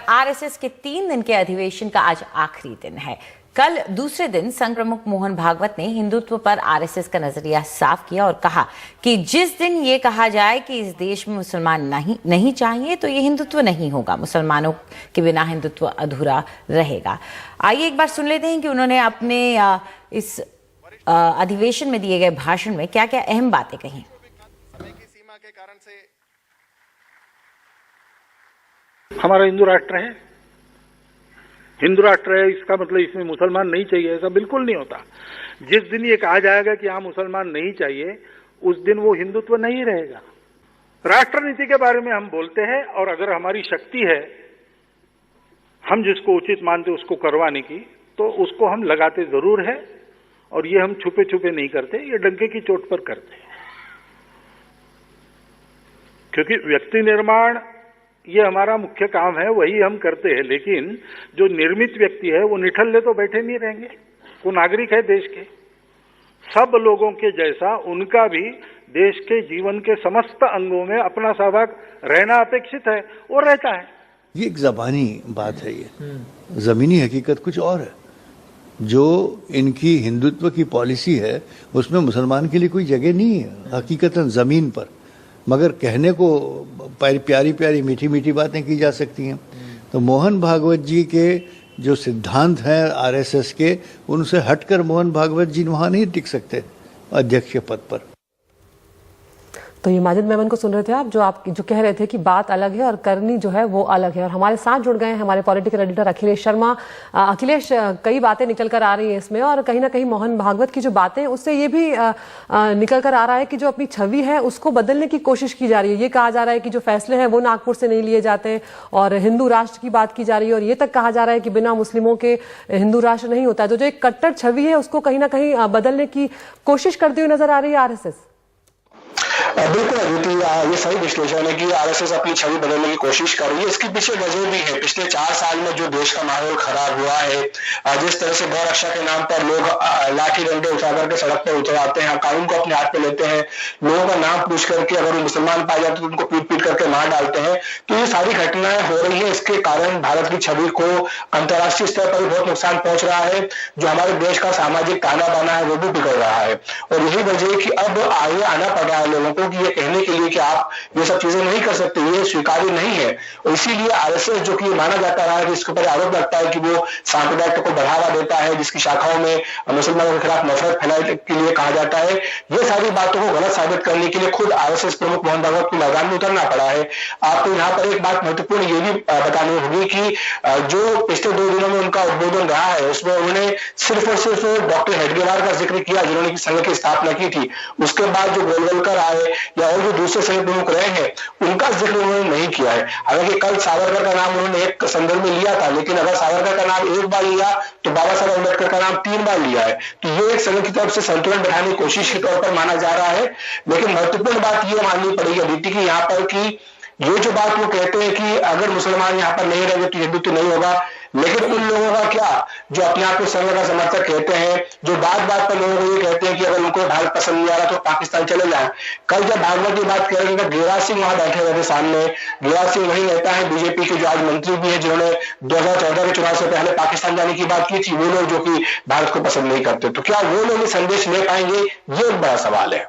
RSS के 3 दिन के अधिवेशन का आज आखिरी दिन है। कल दूसरे दिन संघ प्रमुख मोहन भागवत ने हिंदुत्व पर आरएसएस का नजरिया साफ किया और कहा कि जिस दिन ये कहा जाए कि इस देश में मुसलमान नहीं चाहिए तो ये हिंदुत्व नहीं होगा, मुसलमानों के बिना हिंदुत्व अधूरा रहेगा। आइए एक बार सुन लेते हैं कि उन्होंने अपने इस अधिवेशन में दिए गए भाषण में क्या क्या अहम बातें कही। सीमा के कारण से हमारा हिंदू राष्ट्र है, हिंदू राष्ट्र है, इसका मतलब इसमें मुसलमान नहीं चाहिए, ऐसा बिल्कुल नहीं होता। जिस दिन ये कहा जाएगा कि हाँ मुसलमान नहीं चाहिए, उस दिन वो हिंदुत्व नहीं रहेगा। राष्ट्र नीति के बारे में हम बोलते हैं और अगर हमारी शक्ति है, हम जिसको उचित मानते उसको करवाने की, तो उसको हम लगाते जरूर है और ये हम छुपे छुपे नहीं करते, ये डंके की चोट पर करते हैं। क्योंकि व्यक्ति निर्माण ये हमारा मुख्य काम है, वही हम करते हैं। लेकिन जो निर्मित व्यक्ति है वो निठल्ले तो बैठे नहीं रहेंगे। वो नागरिक है देश के, सब लोगों के जैसा उनका भी देश के जीवन के समस्त अंगों में अपना सहभाग रहना अपेक्षित है, वो रहता है। ये एक जबानी बात है, ये जमीनी हकीकत कुछ और है। जो इनकी हिंदुत्व की पॉलिसी है उसमें मुसलमान के लिए कोई जगह नहीं है हकीकतन जमीन पर, मगर कहने को प्यारी प्यारी मीठी मीठी बातें की जा सकती हैं। तो मोहन भागवत जी के जो सिद्धांत हैं आरएसएस के, उनसे हटकर मोहन भागवत जी वहां नहीं टिक सकते अध्यक्ष के पद पर। तो ये माजिद मेमन को सुन रहे थे आप, जो कह रहे थे कि बात अलग है और करनी जो है वो अलग है। और हमारे साथ जुड़ गए हैं हमारे पॉलिटिकल एडिटर अखिलेश शर्मा। अखिलेश, कई बातें निकल कर आ रही हैं इसमें और कहीं ना कहीं मोहन भागवत की जो बातें उससे ये भी निकल कर आ रहा है कि जो अपनी छवि है उसको बदलने की कोशिश की जा रही है। ये कहा जा रहा है कि जो फैसले हैं वो नागपुर से नहीं लिए जाते और हिंदू राष्ट्र की बात की जा रही है और ये तक कहा जा रहा है कि बिना मुस्लिमों के हिंदू राष्ट्र नहीं होता। जो एक कट्टर छवि है उसको कहीं ना कहीं बदलने की कोशिश करती हुई नजर आ रही है आरएसएस। बिल्कुल अदिति, ये सही विश्लेषण है कि आरएसएस अपनी छवि बदलने की कोशिश कर रही है। इसके पीछे वजह भी है। पिछले 4 साल में जो देश का माहौल खराब हुआ है, जिस तरह से गौ रक्षा के नाम पर लोग लाठी डंडे उठा करके सड़क पर उतर आते हैं, कानून को अपने हाथ में लेते हैं, लोगों का नाम पूछ करके अगर वो मुसलमान पाए जाते तो उनको पीट पीट करके मार डालते हैं। तो ये सारी घटनाएं हो रही है। इसके कारण भारत की छवि को अंतर्राष्ट्रीय स्तर पर भी बहुत नुकसान पहुंच रहा है। जो हमारे देश का सामाजिक ताना बाना है वो भी बिगड़ रहा है और यही वजह है कि अब आगे आना पड़ रहा है लोगों को कि ये कहने के लिए कि आप ये सब चीजें नहीं कर सकते, ये स्वीकार्य नहीं है। और इसीलिए आरएसएस जो कि माना जाता रहा है कि इसके ऊपर आरोप लगता है कि वो सांप्रदायिकता को बढ़ावा देता है, जिसकी शाखाओं में मुसलमानों के खिलाफ नफरत फैलाने के लिए कहा जाता है, ये सारी बातों को गलत साबित करने के लिए खुद आरएसएस प्रमुख मोहन भागवत को मैदान में उतरना पड़ा है। आपको यहाँ पर एक बात महत्वपूर्ण ये भी बतानी होगी कि जो पिछले 2 दिनों में उनका उद्बोधन रहा है उसमें उन्होंने सिर्फ और सिर्फ डॉक्टर हेडगेवार का जिक्र किया जिन्होंने संघ की स्थापना की थी। उसके बाद जो गोलवलकर आए या और जो दूसरे संघ प्रमुख रहे हैं उनका जिक्र उन्होंने नहीं किया है। हालांकि कल सावरकर का नाम उन्होंने एक संदर्भ में लिया था, लेकिन अगर सावरकर का नाम एक बार लिया तो बाबा साहब अम्बेडकर का नाम 3 बार लिया है। तो ये एक संघ की तरफ से संतुलन बैठाने की कोशिश के तौर पर माना जा रहा है। लेकिन महत्वपूर्ण बात यह माननी पड़ेगी अदिति की यहाँ पर कि ये जो बात वो कहते हैं कि अगर मुसलमान यहाँ पर नहीं रहेंगे तो हिंदुत्व नहीं होगा, लेकिन उन लोगों का क्या जो अपने आप को संघ का समर्थक कहते हैं, जो बात बात पर लोगों को ये कहते हैं कि अगर उनको भारत पसंद नहीं आ रहा तो पाकिस्तान चले जाए। कल जब भागवत की बात कर रहे थे गिरिराज सिंह वहां बैठे हुए थे सामने। गिरिराज सिंह वही नेता है बीजेपी के जो आज मंत्री भी है जिन्होंने 2014 के चुनाव से पहले पाकिस्तान जाने की बात की थी। वो लोग जो कि भारत को पसंद नहीं करते, तो क्या वो लोग ये संदेश ले पाएंगे, ये एक बड़ा सवाल है।